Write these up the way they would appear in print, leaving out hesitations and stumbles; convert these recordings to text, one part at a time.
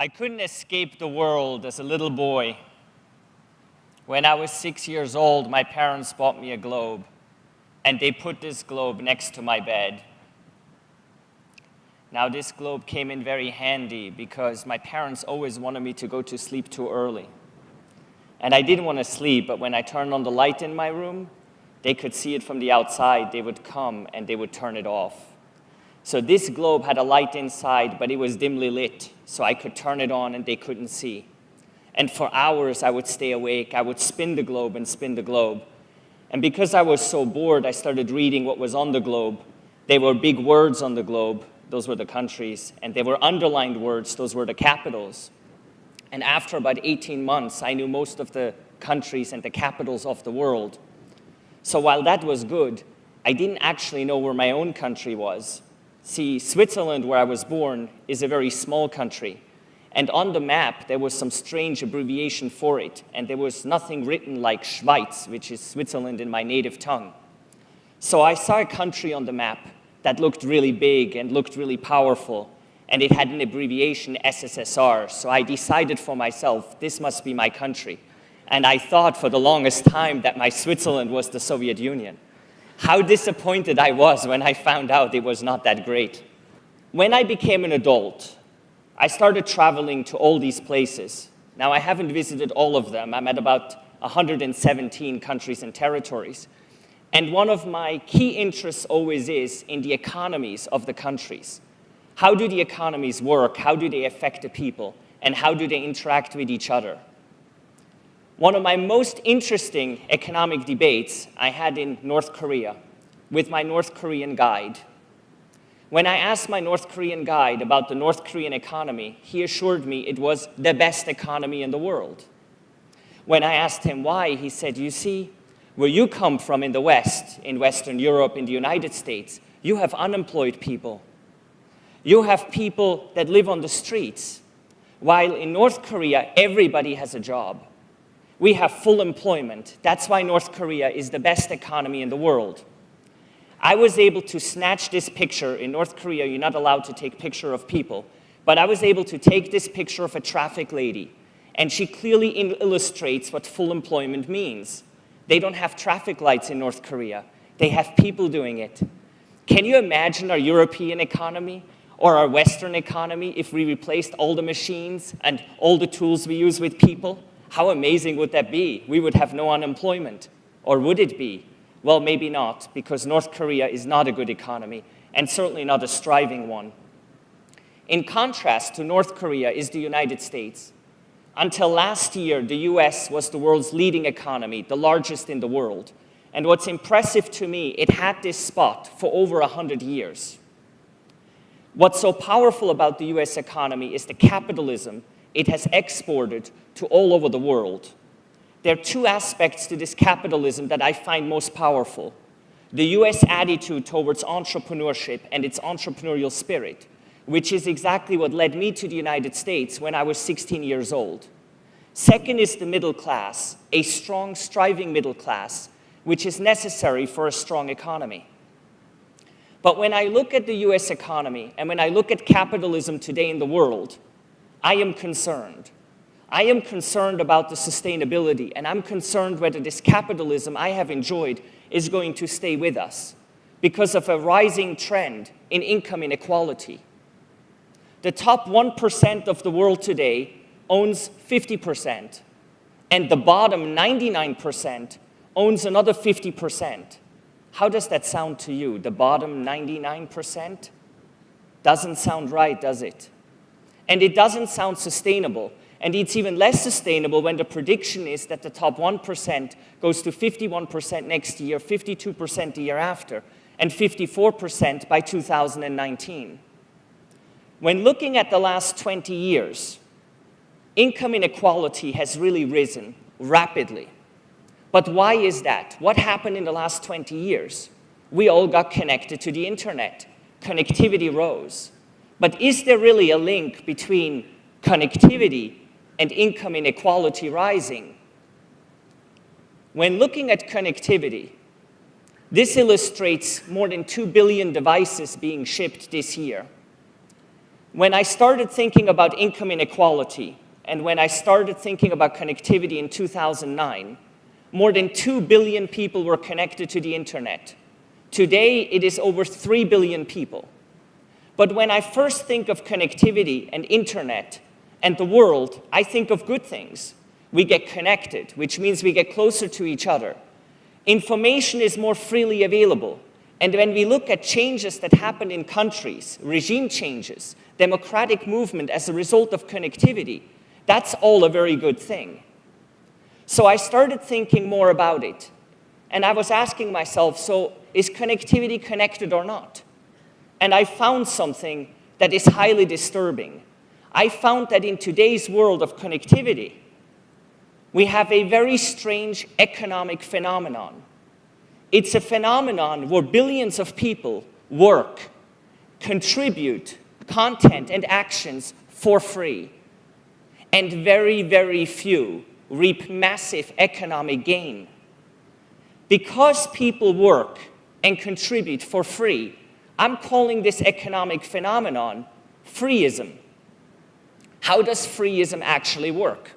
I couldn't escape the world as a little boy. When I was 6 years old, my parents bought me a globe, and they put this globe next to my bed. Now, this globe came in very handy because my parents always wanted me to go to sleep too early. And I didn't want to sleep, but when I turned on the light in my room, they could see it from the outside. They would come and they would turn it off. So this globe had a light inside, but it was dimly lit, so I could turn it on and they couldn't see. And for hours, I would stay awake. I would spin the globe and spin the globe. And because I was so bored, I started reading what was on the globe. There were big words on the globe. Those were the countries. And there were underlined words. Those were the capitals. And after about 18 months, I knew most of the countries and the capitals of the world. So while that was good, I didn't actually know where my own country was. See, Switzerland, where I was born, is a very small country. And on the map, there was some strange abbreviation for it. And there was nothing written like Schweiz, which is Switzerland in my native tongue. So I saw a country on the map that looked really big and looked really powerful. And it had an abbreviation, SSSR. So I decided for myself, this must be my country. And I thought for the longest time that my Switzerland was the Soviet Union. How disappointed I was when I found out it was not that great. When I became an adult, I started traveling to all these places. Now, I haven't visited all of them. I'm at about 117 countries and territories. And one of my key interests always is in the economies of the countries. How do the economies work? How do they affect the people? And how do they interact with each other? One of my most interesting economic debates I had in North Korea with my North Korean guide. When I asked my North Korean guide about the North Korean economy, he assured me it was the best economy in the world. When I asked him why, he said, you see, where you come from in the West, in Western Europe, in the United States, you have unemployed people. You have people that live on the streets, while in North Korea, everybody has a job. We have full employment. That's why North Korea is the best economy in the world. I was able to snatch this picture. In North Korea, you're not allowed to take picture of people. But I was able to take this picture of a traffic lady. And she clearly illustrates what full employment means. They don't have traffic lights in North Korea. They have people doing it. Can you imagine our European economy or our Western economy if we replaced all the machines and all the tools we use with people? How amazing would that be? We would have no unemployment. Or would it be? Well, maybe not, because North Korea is not a good economy, and certainly not a striving one. In contrast to North Korea is the United States. Until last year, the US was the world's leading economy, the largest in the world. And what's impressive to me, it had this spot for over 100 years. What's so powerful about the US economy is the capitalism it has exported to all over the world. There are two aspects to this capitalism that I find most powerful. The US attitude towards entrepreneurship and its entrepreneurial spirit, which is exactly what led me to the United States when I was 16 years old. Second is the middle class, a strong, striving middle class, which is necessary for a strong economy. But when I look at the US economy and when I look at capitalism today in the world, I am concerned. I am concerned about the sustainability, and I'm concerned whether this capitalism I have enjoyed is going to stay with us because of a rising trend in income inequality. The top 1% of the world today owns 50%, and the bottom 99% owns another 50%. How does that sound to you? The bottom 99%? Doesn't sound right, does it? And it doesn't sound sustainable. And it's even less sustainable when the prediction is that the top 1% goes to 51% next year, 52% the year after, and 54% by 2019. When looking at the last 20 years, income inequality has really risen rapidly. But why is that? What happened in the last 20 years? We all got connected to the internet. Connectivity rose. But is there really a link between connectivity and income inequality rising? When looking at connectivity, this illustrates more than 2 billion devices being shipped this year. when I started thinking about income inequality, and when I started thinking about connectivity in 2009, more than 2 billion people were connected to the internet. Today, it is over 3 billion people. But when I first think of connectivity and internet and the world, I think of good things. We get connected, which means we get closer to each other. Information is more freely available. And when we look at changes that happen in countries, regime changes, democratic movement as a result of connectivity, that's all a very good thing. So I started thinking more about it. And I was asking myself, so is connectivity connected or not? And I found something that is highly disturbing. I found that in today's world of connectivity, we have a very strange economic phenomenon. It's a phenomenon where billions of people work, contribute content and actions for free, and very, very few reap massive economic gain. Because people work and contribute for free, I'm calling this economic phenomenon free-ism. How does free-ism actually work?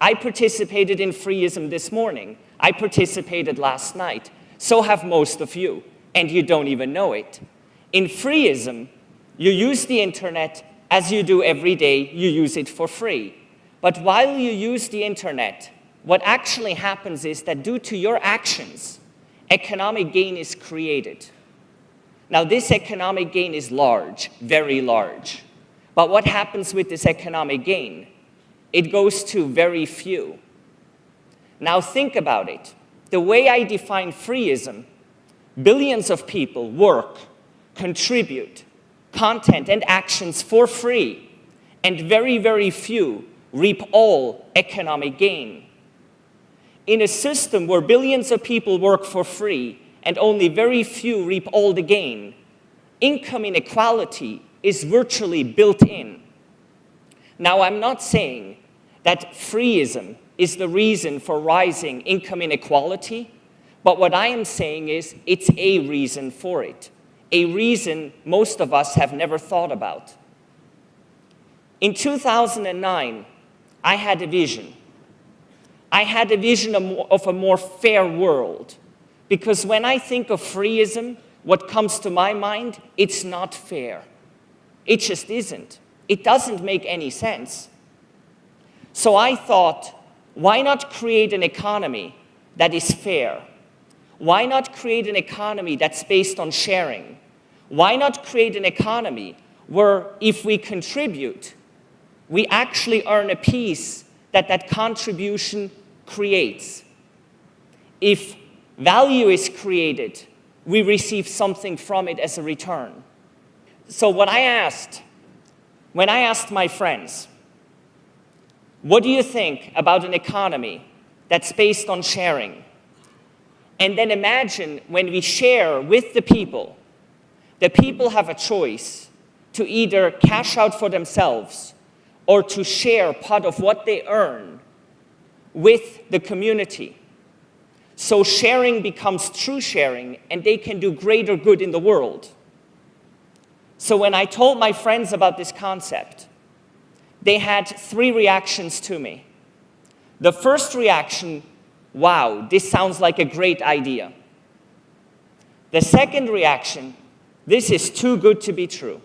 I participated in free-ism this morning. I participated last night. So have most of you, and you don't even know it. In free-ism, you use the internet as you do every day. You use it for free. But while you use the internet, what actually happens is that due to your actions, economic gain is created. Now, this economic gain is large, very large. But what happens with this economic gain? It goes to very few. Now, think about it. The way I define free-ism, billions of people work, contribute, content and actions for free, and very, very few reap all economic gain. In a system where billions of people work for free and only very few reap all the gain, income inequality is virtually built in. Now, I'm not saying that free-ism is the reason for rising income inequality, but what I am saying is it's a reason for it, a reason most of us have never thought about. In 2009, I had a vision. I had a vision of a more fair world, because when I think of free-ism, what comes to my mind, it's not fair. It just isn't. It doesn't make any sense. So I thought, why not create an economy that is fair? Why not create an economy that's based on sharing? Why not create an economy where if we contribute, we actually earn a piece that that contribution creates? If value is created, we receive something from it as a return. So when I asked my friends, what do you think about an economy that's based on sharing? And then imagine when we share with the people have a choice to either cash out for themselves or to share part of what they earn with the community. So sharing becomes true sharing, and they can do greater good in the world. So when I told my friends about this concept, they had 3 reactions to me. The first reaction, wow, this sounds like a great idea. The second reaction, this is too good to be true.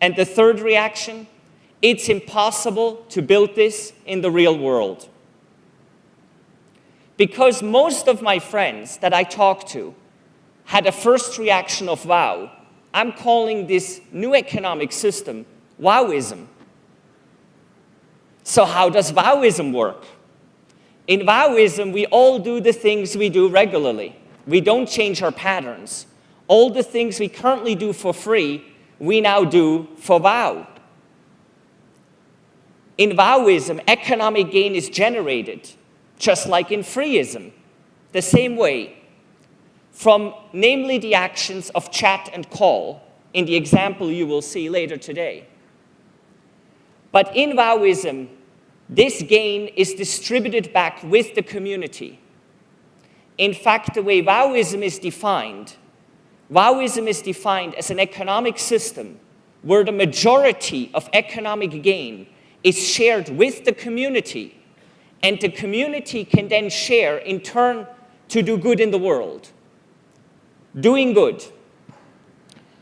And the third reaction, it's impossible to build this in the real world. Because most of my friends that I talked to had a first reaction of wow, I'm calling this new economic system wow-ism. So how does wow-ism work? In wow-ism, we all do the things we do regularly. We don't change our patterns. All the things we currently do for free, we now do for wow. In wow-ism, economic gain is generated, just like in free-ism, the same way, from namely the actions of chat and call, in the example you will see later today. But in wow-ism, this gain is distributed back with the community. In fact, the way wow-ism is defined as an economic system where the majority of economic gain is shared with the community, and the community can then share in turn to do good in the world. Doing good.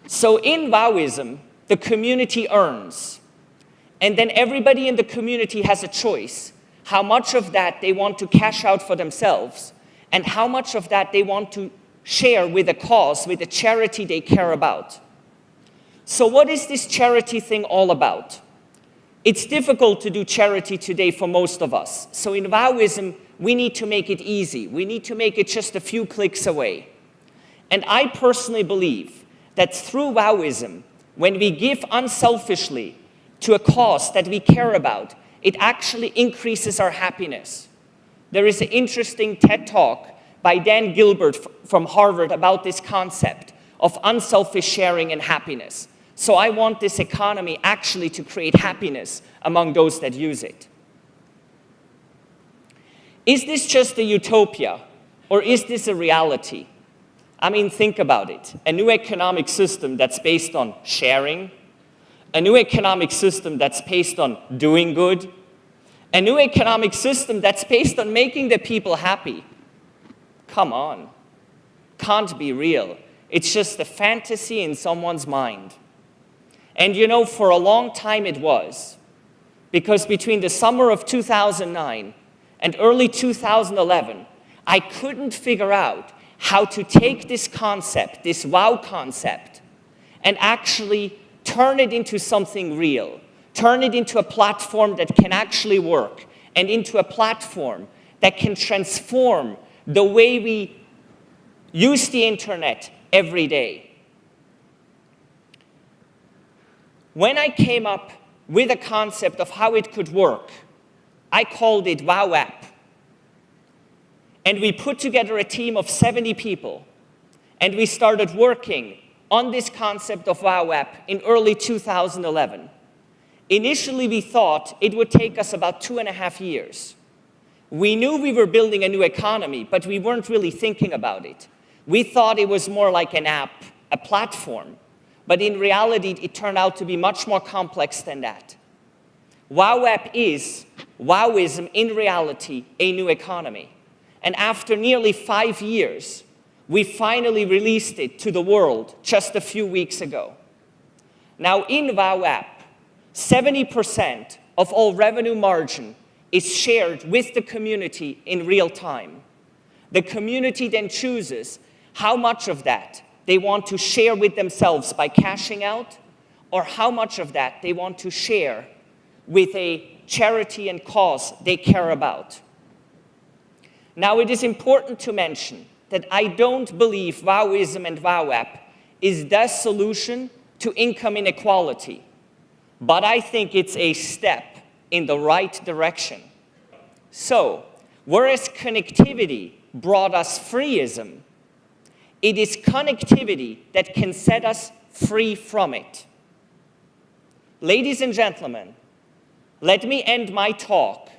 So in WOWism, the community earns, and then everybody in the community has a choice how much of that they want to cash out for themselves, and how much of that they want to share with a cause, with a charity they care about. So what is this charity thing all about? It's difficult to do charity today for most of us. So in WOWism, we need to make it easy. We need to make it just a few clicks away. And I personally believe that through WOWism, when we give unselfishly to a cause that we care about, it actually increases our happiness. There is an interesting TED Talk by Dan Gilbert from Harvard about this concept of unselfish sharing and happiness. So I want this economy actually to create happiness among those that use it. Is this just a utopia, or is this a reality? I mean, think about it. A new economic system that's based on sharing, a new economic system that's based on doing good, a new economic system that's based on making the people happy. Come on. Can't be real. It's just a fantasy in someone's mind. And you know, for a long time it was. Because between the summer of 2009 and early 2011, I couldn't figure out how to take this concept, this WOW concept, and actually turn it into something real. Turn it into a platform that can actually work, and into a platform that can transform the way we use the internet every day. When I came up with a concept of how it could work, I called it WoWApp. And we put together a team of 70 people, and we started working on this concept of WoWApp in early 2011. Initially, we thought it would take us about 2.5 years. We knew we were building a new economy, but we weren't really thinking about it. We thought it was more like an app, a platform. But in reality, it turned out to be much more complex than that. WoWApp is, WOWism in reality, a new economy. And after nearly 5 years, we finally released it to the world just a few weeks ago. Now in WoWApp, 70% of all revenue margin is shared with the community in real time. The community then chooses how much of that they want to share with themselves by cashing out, or how much of that they want to share with a charity and cause they care about. Now, it is important to mention that I don't believe WOWism and WoWApp is the solution to income inequality, but I think it's a step in the right direction. So, whereas connectivity brought us free-ism, it is connectivity that can set us free from it. Ladies and gentlemen, let me end my talk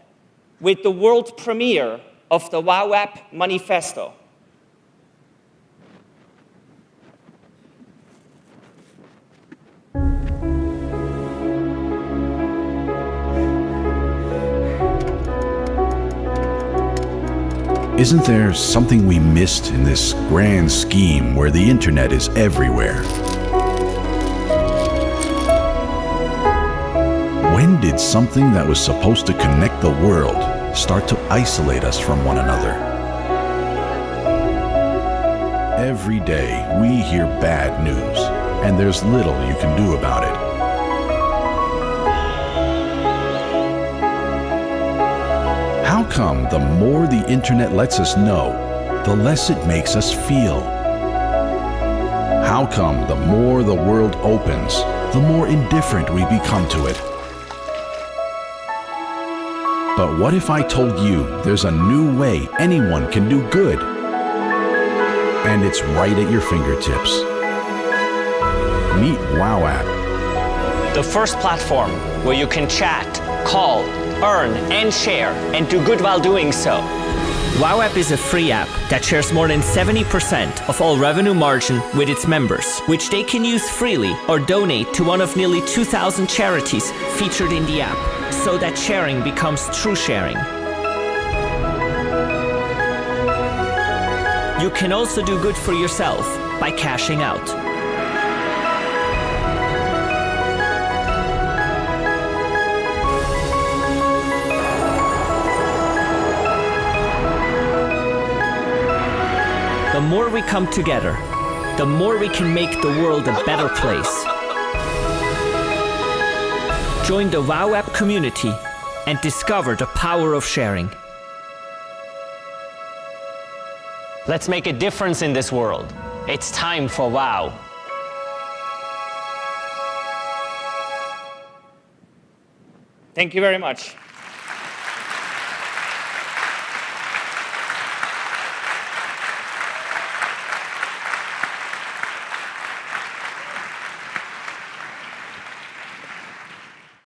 with the world premiere of the WoWApp manifesto. Isn't there something we missed in this grand scheme where the internet is everywhere? When did something that was supposed to connect the world start to isolate us from one another? Every day we hear bad news, and there's little you can do about it. How come the more the internet lets us know, the less it makes us feel? How come the more the world opens, the more indifferent we become to it? But what if I told you there's a new way anyone can do good? And it's right at your fingertips. Meet WoWApp. The first platform where you can chat, call, earn, and share, and do good while doing so. WoWApp is a free app that shares more than 70% of all revenue margin with its members, which they can use freely or donate to one of nearly 2,000 charities featured in the app, so that sharing becomes true sharing. You can also do good for yourself by cashing out. The more we come together, the more we can make the world a better place. Join the WoWApp community and discover the power of sharing. Let's make a difference in this world. It's time for WoW. Thank you very much.